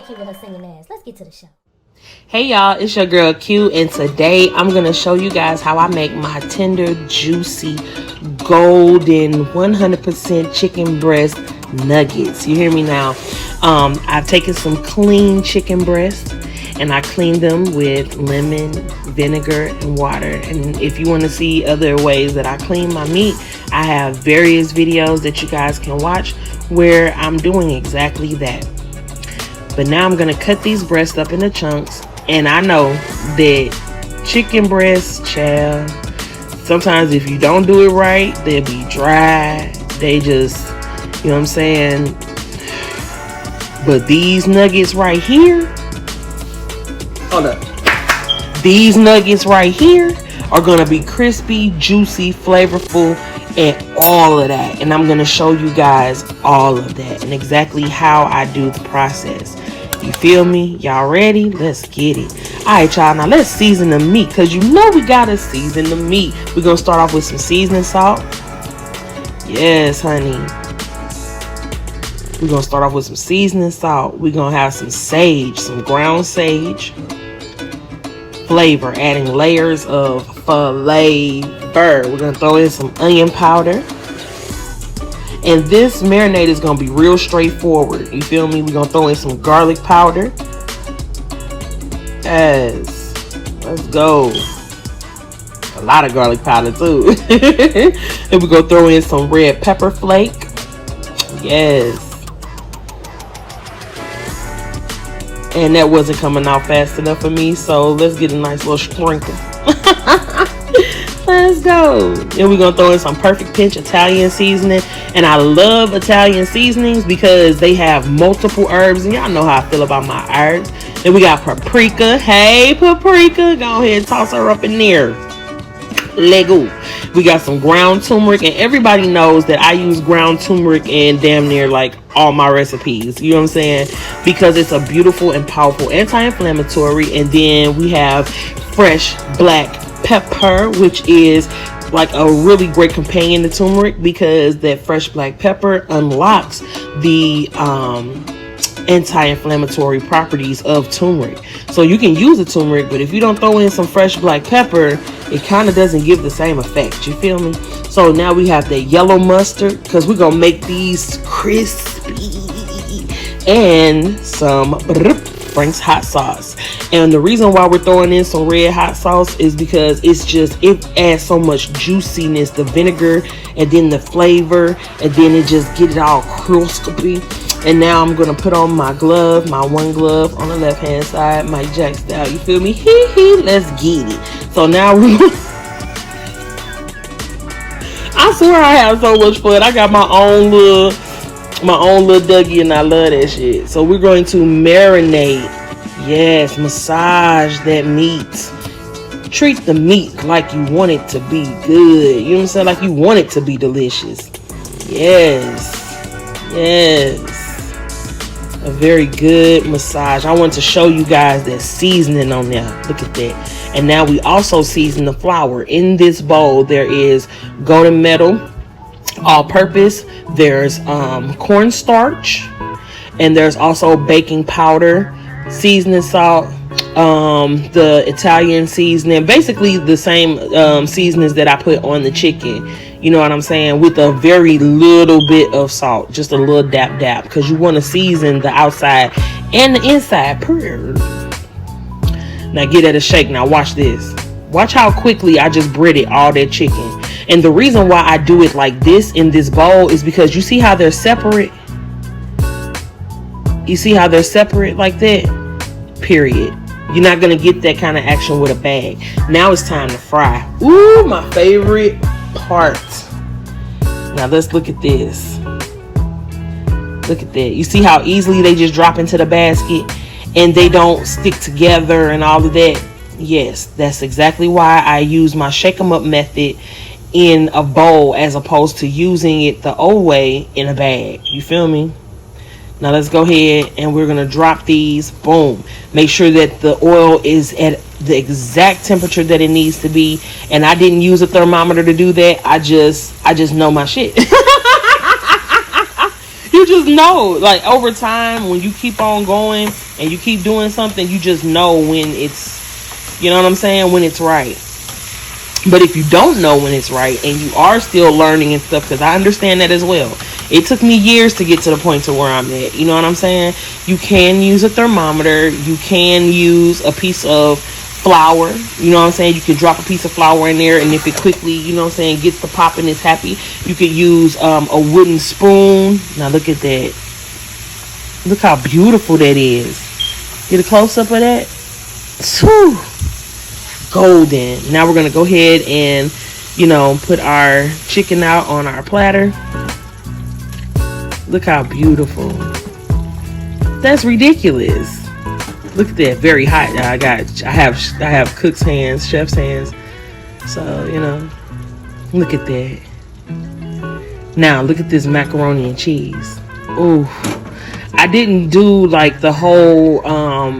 kid with her singing ass. Let's get to the show. Hey y'all, it's your girl Q, and today I'm gonna show you guys how I make my tender, juicy, golden, 100% chicken breast nuggets. You hear me now? I've taken some clean chicken breasts and I cleaned them with lemon, vinegar, and water. And if you want to see other ways that I clean my meat, I have various videos that you guys can watch where I'm doing exactly that. But now I'm gonna cut these breasts up into chunks. And I know that chicken breasts, child, sometimes if you don't do it right, they'll be dry. They just, you know what I'm saying? But these nuggets right here, hold up. These nuggets right here are gonna be crispy, juicy, flavorful, and all of that. And I'm gonna show you guys all of that and exactly how I do the process. You feel me? Y'all ready? Let's get it. Alright, y'all. Now let's season the meat, because you know we gotta season the meat. We're gonna start off with some seasoning salt. Yes, honey. We're gonna start off with some seasoning salt. We're gonna have some sage, some ground sage. Flavor, adding layers of flavor. We're gonna throw in some onion powder. And this marinade is gonna be real straightforward. You feel me? We're gonna throw in some garlic powder. Yes. Let's go. A lot of garlic powder too. And we're gonna throw in some red pepper flake. Yes. And that wasn't coming out fast enough for me, so let's get a nice little sprinkle. Let's go. And we're gonna throw in some perfect pinch Italian seasoning. And I love Italian seasonings because they have multiple herbs, and y'all know how I feel about my herbs. Then we got paprika. Hey, paprika, go ahead and toss her up in there. Lego. We got some ground turmeric, and everybody knows that I use ground turmeric in damn near like all my recipes. You know what I'm saying? Because it's a beautiful and powerful anti-inflammatory. And then we have fresh black pepper, which is like a really great companion to turmeric, because that fresh black pepper unlocks the anti-inflammatory properties of turmeric. So you can use the turmeric, but if you don't throw in some fresh black pepper, it kind of doesn't give the same effect. You feel me? So now we have the yellow mustard, because we're gonna make these crispy, and some Frank's hot sauce. And the reason why we're throwing in some red hot sauce is because it adds so much juiciness, the vinegar and then the flavor, and then it just get it all crispy. And now I'm gonna put on my glove, my one glove on the left hand side, my jack style. You feel me? Hee hee. Let's get it. So now I swear I have so much fun. I got my own little Dougie, and I love that shit. So we're going to marinate. Yes, massage that meat. Treat the meat like you want it to be good. You know what I'm saying? Like you want it to be delicious. Yes. Yes. A very good massage. I want to show you guys that seasoning on there. Look at that. And now we also season the flour. In this bowl, there is golden metal, all-purpose. There's cornstarch, and there's also baking powder, seasoning salt, the Italian seasoning, basically the same seasonings that I put on the chicken. You know what I'm saying? With a very little bit of salt, just a little dap, because you want to season the outside and the inside. Now get it a shake. Now watch this. Watch how quickly I just breaded all that chicken. And the reason why I do it like this in this bowl is because you see how they're separate? You see how they're separate like that? Period. You're not going to get that kind of action with a bag. Now it's time to fry. Ooh, my favorite part. Now let's look at this. Look at that. You see how easily they just drop into the basket and they don't stick together and all of that? Yes, that's exactly why I use my shake 'em up method in a bowl as opposed to using it the old way in a bag. You feel me? Now let's go ahead and we're going to drop these. Boom. Make sure that the oil is at the exact temperature that it needs to be. And I didn't use a thermometer to do that. I just know my shit. You just know, like over time, when you keep on going and you keep doing something, you just know when it's, you know what I'm saying, when it's right. But if you don't know when it's right and you are still learning and stuff, because I understand that as well. It took me years to get to the point to where I'm at. You know what I'm saying? You can use a thermometer. You can use a piece of flour. You know what I'm saying? You can drop a piece of flour in there, and if it quickly, you know what I'm saying, gets the pop and it's happy, you could use a wooden spoon. Now look at that. Look how beautiful that is. Get a close-up of that. Whew. Golden. Now we're gonna go ahead and, you know, put our chicken out on our platter. Look how beautiful. That's ridiculous. Look at that. Very hot. I have cook's hands, chef's hands. So, you know, look at that. Now look at this macaroni and cheese. Ooh. I didn't do like the whole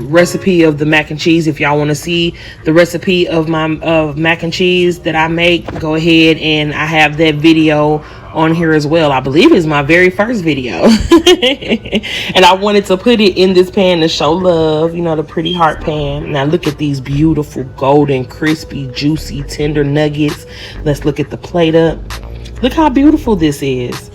recipe of the mac and cheese. If y'all want to see the recipe of my mac and cheese that I make, go ahead, and I have that video on here as well. I believe it's my very first video. And I wanted to put it in this pan to show love, you know, the pretty heart pan. Now look at these beautiful golden, crispy, juicy, tender nuggets. Let's look at the plate up. Look how beautiful this is.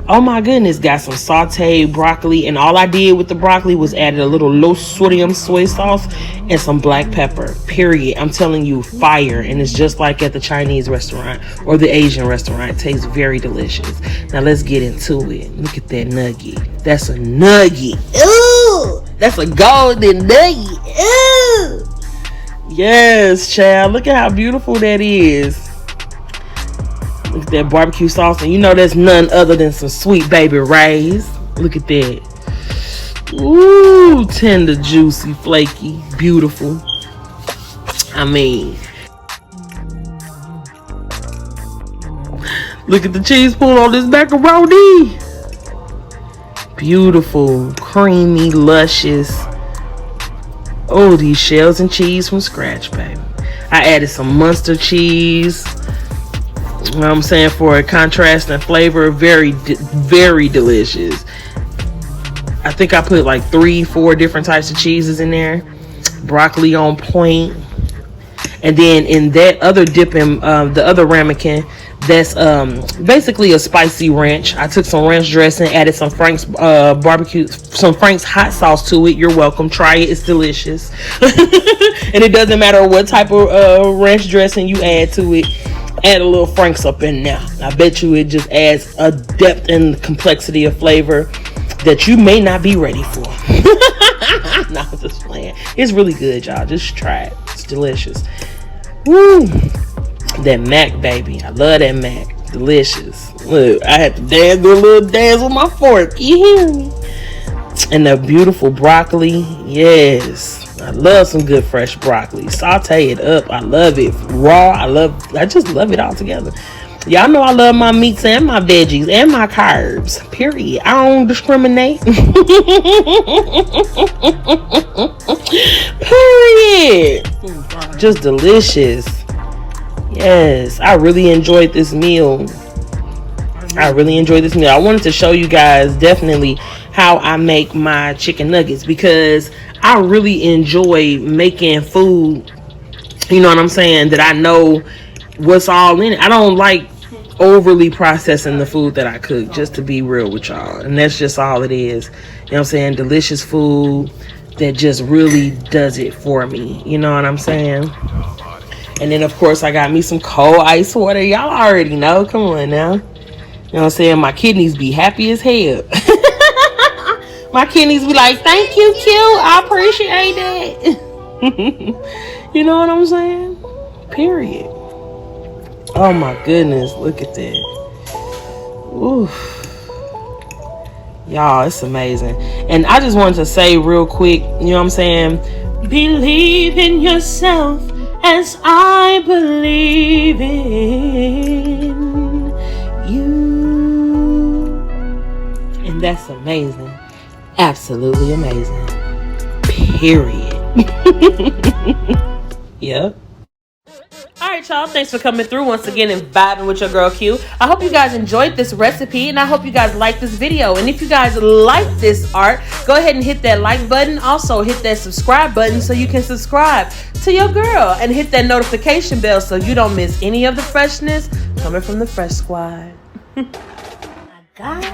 Oh my goodness, got some sauteed broccoli, and all I did with the broccoli was added a little low sodium soy sauce and some black pepper, period. I'm telling you, fire. And it's just like at the Chinese restaurant or the Asian restaurant. It tastes very delicious. Now let's get into it. Look at that nugget. That's a nugget. Ooh, that's a golden nugget. Ooh, yes, child. Look at how beautiful that is. Look at that barbecue sauce, and you know that's none other than some Sweet Baby Ray's. Look at that. Ooh, tender, juicy, flaky, beautiful. I mean, look at the cheese pull on this macaroni. Beautiful, creamy, luscious. Oh, these shells and cheese from scratch, baby. I added some Munster cheese. You know what I'm saying, for a contrast and flavor. Very delicious. I think I put like 3-4 different types of cheeses in there. Broccoli on point. And then in that other dipping, the other ramekin, that's basically a spicy ranch. I took some ranch dressing, added some Frank's some Frank's hot sauce to it. You're welcome. Try it. It's delicious. And it doesn't matter what type of ranch dressing you add to it. Add a little Frank's up in there. I bet you it just adds a depth and complexity of flavor that you may not be ready for. No, I'm just playing. It's really good, y'all. Just try it. It's delicious. Woo! That mac, baby. I love that mac. Delicious. Look, I had to do a little dance with my fork. You hear me? And the beautiful broccoli. Yes. I love some good fresh broccoli. Saute it up. I love it raw. I just love it all together. Y'all know I love my meats and my veggies and my carbs. Period. I don't discriminate. Period. Just delicious. Yes, I really enjoyed this meal. I wanted to show you guys definitely how I make my chicken nuggets, because I really enjoy making food, you know what I'm saying, that I know what's all in it. I don't like overly processing the food that I cook, just to be real with y'all. And that's just all it is. You know what I'm saying? Delicious food that just really does it for me. You know what I'm saying? And then, of course, I got me some cold ice water. Y'all already know. Come on now. You know what I'm saying? My kidneys be happy as hell. My kidneys be like, thank you, Q. I appreciate that. You know what I'm saying? Period. Oh, my goodness. Look at that. Oof. Y'all, it's amazing. And I just wanted to say real quick, you know what I'm saying? Believe in yourself as I believe in you. And that's amazing. Absolutely amazing. Period. Yep. Alright, right, y'all. Thanks for coming through once again and vibing with your girl Q. I hope you guys enjoyed this recipe, and I hope you guys like this video. And if you guys like this art, go ahead and hit that like button. Also, hit that subscribe button so you can subscribe to your girl, and hit that notification bell so you don't miss any of the freshness coming from the Fresh Squad. I got